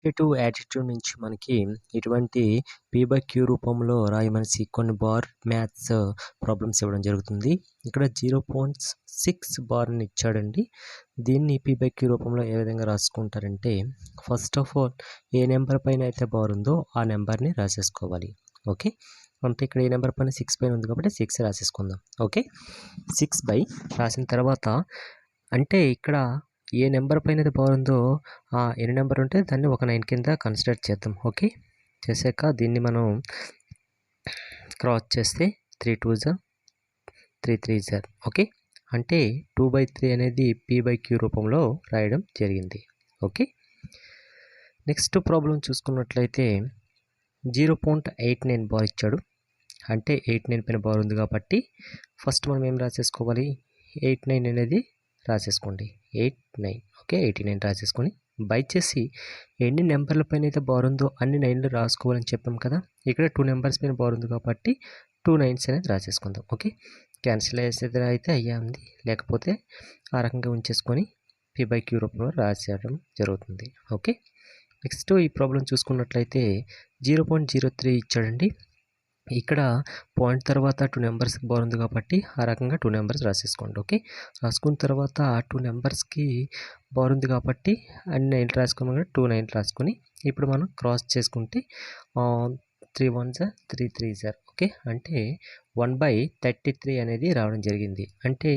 Quantitative attitude నుంచి మనకి ఇటువంటి పీ/క్యూ రూపంలో రాయమనేసి కొన్ని బార్ మ్యాథ్స్ ప్రాబ్లమ్స్ ఇవ్వడం జరుగుతుంది. ఇక్కడ 0.6 బార్‌ని ఇచ్చాడండి. దీన్ని పీ/క్యూ రూపంలో ఏ విధంగా రాసుకుంటారంటే, ఫస్ట్ ఆఫ్ ఆల్ ఏ నెంబర్ పైన అయితే బార్ ఉందో ఆ నెంబర్‌ని రాసేసుకోవాలి. ఓకే. అంటే ఇక్కడ ఏ నెంబర్ పైన 6 పైన ఉంది కాబట్టి 6 రాసేసుకుందాం. ఓకే. 6 రాసిన తర్వాత అంటే ఇక్కడ ఏ నెంబర్ పైన అయితే బార్ ఉందో ఎన్ని నెంబర్ ఉంటే దాన్ని ఒక 9 కింద కన్సిడర్ చేద్దాం. ఓకే. చేశాక దీన్ని మనం క్రాస్ చేస్తే 3 2 జా 3 3 జా. ఓకే. అంటే 2/3 అనేది పీ/క్యూ రూపంలో రాయడం జరిగింది. ఓకే. నెక్స్ట్ ప్రాబ్లం చూసుకున్నట్లయితే 0.89 బార్ ఇచ్చాడు. అంటే 89 పైన బార్ ఉంది కాబట్టి ఫస్ట్ మనం ఏం రాసేసుకోవాలి, 89 అనేది రాసేసుకోండి. 89 ఓకే. 89 రాసేసుకొని బై చేసి ఎన్ని నెంబర్ల పైన అయితే బార్ ఉందో అన్ని 9లు రాసుకోవాలని చెప్పాం కదా. ఇక్కడ 2 నెంబర్స్ పైన బార్ ఉంది కాబట్టి 2 9s అనేది రాసేసుకుందాం. ఓకే. క్యాన్సిల్ అయితే అయ్యింది, లేకపోతే ఆ రకంగా ఉంచేసుకొని పీ/క్యూ రూపంలో రాసేయడం జరుగుతుంది. ఓకే. నెక్స్ట్ ఈ ప్రాబ్లం చూసుకున్నట్లయితే 0.03 ఇచ్చాడండి. ఇక్కడ పాయింట్ తర్వాత 2 నెంబర్స్కి బార్ ఉంది కాబట్టి ఆ రకంగా 2 నెంబర్స్ రాసేసుకోండి. ఓకే. రాసుకున్న తర్వాత 2 నెంబర్స్కి బార్ ఉంది కాబట్టి అన్ని 9 రాసుకున్నాం, 2 9 రాసుకొని ఇప్పుడు మనం క్రాస్ చేసుకుంటే 3 1 జా 3 3 జా. ఓకే. అంటే 1/33 అనేది రావడం జరిగింది. అంటే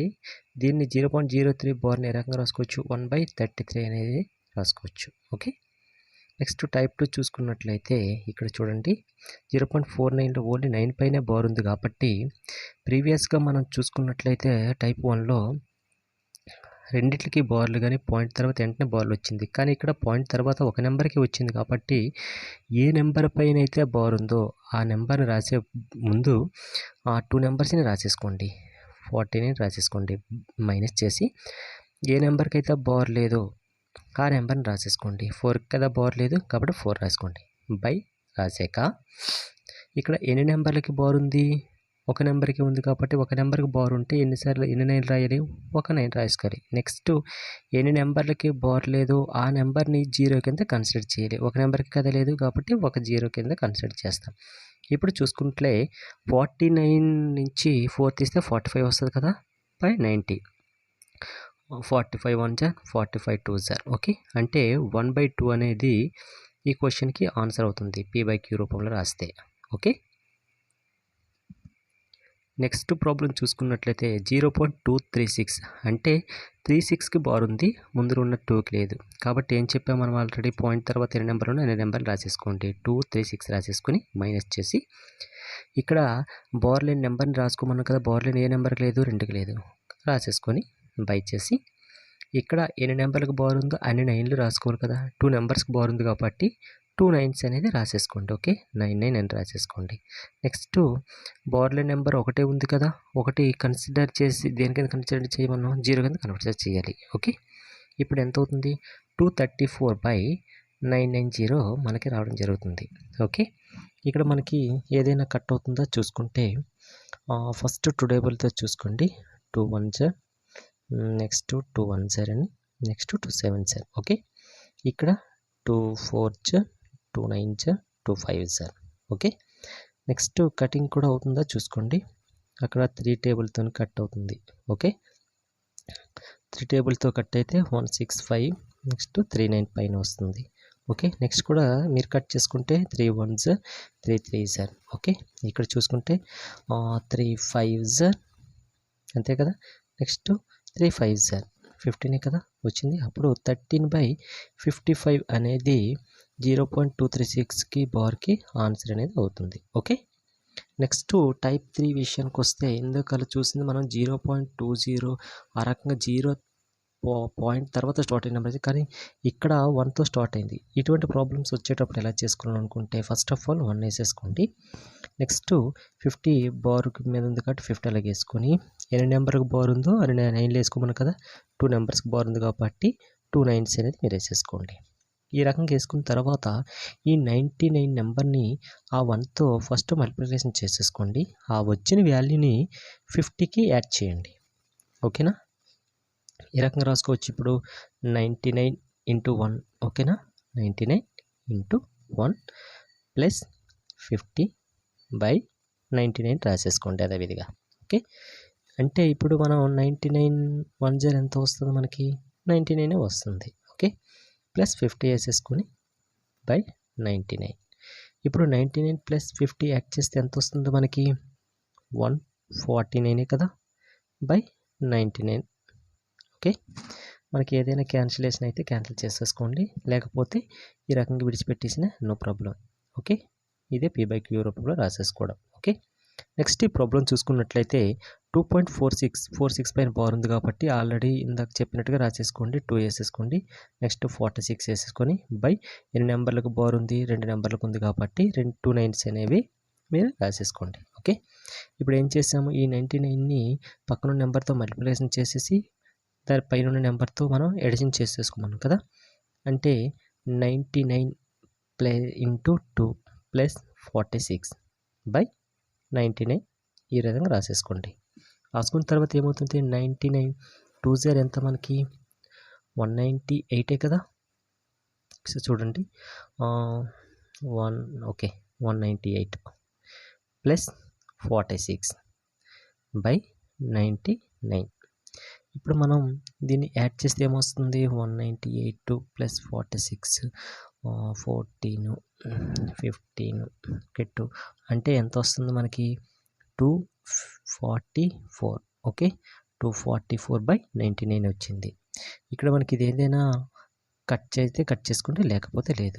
దీన్ని 0.03 బార్ని ఏ రకంగా రాసుకోవచ్చు, 1/33 అనేది రాసుకోవచ్చు. ఓకే. నెక్స్ట్ టైప్ 2 చూసుకున్నట్లయితే ఇక్కడ చూడండి 0.49లో ఓన్లీ 9 పైనే బార్ ఉంది కాబట్టి ప్రీవియస్గా మనం చూసుకున్నట్లయితే టైప్ 1లో రెండిట్లకి బార్లు కానీ పాయింట్ తర్వాత వెంటనే బార్లు వచ్చింది. కానీ ఇక్కడ పాయింట్ తర్వాత ఒక నెంబర్కి వచ్చింది కాబట్టి ఏ నెంబర్ పైన అయితే బార్ ఉందో ఆ నెంబర్ని రాసే ముందు ఆ 2 నెంబర్స్ని రాసేసుకోండి. 49 రాసేసుకోండి. మైనస్ చేసి ఏ నెంబర్కి అయితే బార్ లేదో ఆ నెంబర్ని రాసేసుకోండి. 4 కదా బార్ లేదు కాబట్టి 4 రాసుకోండి. బై రాసాక ఇక్కడ ఎన్ని నెంబర్లకి బార్ ఉంది, ఒక నెంబర్కి ఉంది కాబట్టి ఒక నెంబర్కి బార్ ఉంటే ఎన్ని 9 రాయాలి, ఒక 9 రాసుకోవాలి. నెక్స్ట్ ఎన్ని నెంబర్లకి బార్ లేదు ఆ నెంబర్ని 0 కింద కన్సిడర్ చేయాలి. ఒక నెంబర్కి కదా లేదు కాబట్టి ఒక 0 కింద కన్సిడర్ చేస్తాం. ఇప్పుడు చూసుకుంటే 49 నుంచి 4 తీస్తే 45 వస్తుంది కదా, బై 90. 45 1 జా 45 2 జా. ఓకే. అంటే 1/2 అనేది ఈ క్వశ్చన్కి ఆన్సర్ అవుతుంది పీ/క్యూ రూపంలో రాస్తే. ఓకే. నెక్స్ట్ ప్రాబ్లం చూసుకున్నట్లయితే 0.236 అంటే 36కి బార్ ఉంది, ముందు ఉన్న 2కి లేదు. కాబట్టి ఏం చెప్పాము మనం ఆల్రెడీ, పాయింట్ తర్వాత ఎన్ని నెంబర్ ఉన్నా అన్ని నెంబర్లు రాసేసుకోండి. 2 36 రాసేసుకొని మైనస్ చేసి ఇక్కడ బార్ లేని నెంబర్ని రాసుకోమన్నాం కదా, బార్ లేని ఏ నెంబర్కి లేదు, 2కి లేదు, రాసేసుకొని బై చేసి ఇక్కడ ఎన్ని నెంబర్లకు బార్ ఉందో అన్ని 9లు రాసుకోవాలి కదా. 2 నెంబర్స్కి బార్ ఉంది కాబట్టి 2 9s అనేది రాసేసుకోండి. ఓకే. 9 9 అని రాసేసుకోండి. నెక్స్ట్ బార్లే నెంబర్ ఒకటే ఉంది కదా, ఒకటి కన్సిడర్ చేసి దేని కింద కన్సిడర్ చేయమన్నాం, 0 కింద కన్సిడర్ చేయాలి. ఓకే. ఇప్పుడు ఎంత అవుతుంది, 234/990 మనకి రావడం జరుగుతుంది. ఓకే. ఇక్కడ మనకి ఏదైనా కట్ అవుతుందో చూసుకుంటే ఫస్ట్ 2 టేబుల్తో చూసుకోండి. 2 1 జా, నెక్స్ట్ 2 1 జా అని, నెక్స్ట్ 2 7 జా. ఓకే. ఇక్కడ 2 4 జా, 2 9 జా, 2 5 జా. ఓకే. నెక్స్ట్ కటింగ్ కూడా అవుతుందా చూసుకోండి. అక్కడ 3 టేబుల్తో కట్ అవుతుంది. ఓకే. 3 టేబుల్తో కట్ అయితే 165, నెక్స్ట్ 3 9 పైన వస్తుంది. ఓకే. నెక్స్ట్ కూడా మీరు కట్ చేసుకుంటే 3 1 జా 3 3 జా. ఓకే. ఇక్కడ చూసుకుంటే 3 5 జా అంతే కదా. నెక్స్ట్ 3 5 జా 15 కదా వచ్చింది. అప్పుడు 13/55 అనేది 0.236కి బార్కి ఆన్సర్ అనేది అవుతుంది. ఓకే. నెక్స్ట్ టైప్ 3 విషయానికి వస్తే ఇందుకలా చూసింది మనం 0.20 ఆ రకంగా 0 పాయింట్ తర్వాత స్టార్ట్ అయిన నెంబర్, కానీ ఇక్కడ 1తో స్టార్ట్ అయింది. ఇటువంటి ప్రాబ్లమ్స్ వచ్చేటప్పుడు ఎలా చేసుకోవాలి అనుకుంటే ఫస్ట్ ఆఫ్ ఆల్ 1 వేసేసుకోండి. నెక్స్ట్ 50 బార్ మీద ఉంది కాబట్టి 50 అలాగే వేసుకొని ఎన్ని నెంబర్కి బార్ ఉందో అన్ని 9లు వేసుకోమని కదా, 2 నెంబర్స్కి బార్ ఉంది కాబట్టి 2 9s అనేది మీరు వేసేసుకోండి. ఈ రకంగా వేసుకున్న తర్వాత ఈ 99 నెంబర్ని ఆ 1తో ఫస్ట్ మల్టిప్లికేషన్ చేసేసుకోండి. ఆ వచ్చిన వాల్యూని 50కి యాడ్ చేయండి. ఓకేనా. ఈ రకంగా రాసుకోవచ్చు. ఇప్పుడు 99 × 1 ఓకేనా, 99 ఇంటూ 1 ప్లస్ 50/99 రాసేసుకోండి అదేవిధంగా. ఓకే, అంటే ఇప్పుడు మనం 99 ఎంత వస్తుంది మనకి? 99 వస్తుంది. ఓకే, ప్లస్ 50 వేసేసుకొని బై 99. ఇప్పుడు 99 ప్లస్ 50 యాడ్ చేస్తే ఎంత వస్తుంది మనకి? 149 కదా బై 99. ఓకే, మనకి ఏదైనా క్యాన్సిలేషన్ అయితే క్యాన్సిల్ చేసేసుకోండి, లేకపోతే ఈ రకంగా విడిచిపెట్టేసిన నో ప్రాబ్లం. ఓకే, ఇదే P/Q రూపంలో రాసేసుకోవడం. ఓకే, నెక్స్ట్ ఈ ప్రాబ్లం చూసుకున్నట్లయితే 2.46 పైన బార్ ఉంది కాబట్టి ఆల్రెడీ ఇందాక చెప్పినట్టుగా రాసేసుకోండి, 2 వేసేసుకోండి. నెక్స్ట్ 46 వేసేసుకొని బై ఎన్ని నెంబర్లకు బార్ ఉంది? 2 నెంబర్లకు ఉంది కాబట్టి 2 9s అనేవి మీరు రాసేసుకోండి. ఓకే, ఇప్పుడు ఏం చేసాము? ఈ 99ని పక్కన నెంబర్తో మల్టిప్లికేషన్ చేసేసి దాని పైన ఉన్న నెంబర్తో మనం ఎడిషన్ చేసేసుకున్నాం కదా. అంటే 99 ఇంటూ 2 ప్లస్ 46 బై 99 ఈ విధంగా రాసేసుకోండి. రాసుకున్న తర్వాత ఏమవుతుంది? 99 2 ఎంత మనకి? 198 కదా. సో చూడండి, 198 ప్లస్ 46 బై 99. ఇప్పుడు మనం దీన్ని యాడ్ చేస్తే ఏమొస్తుంది? 198 ప్లస్ 46 14 15 2 అంటే ఎంత వస్తుంది మనకి? 244. ఓకే, 244/99 వచ్చింది. ఇక్కడ మనకి ఇది ఏదైనా కట్ చేస్తే కట్ చేసుకోండి, లేకపోతే లేదు.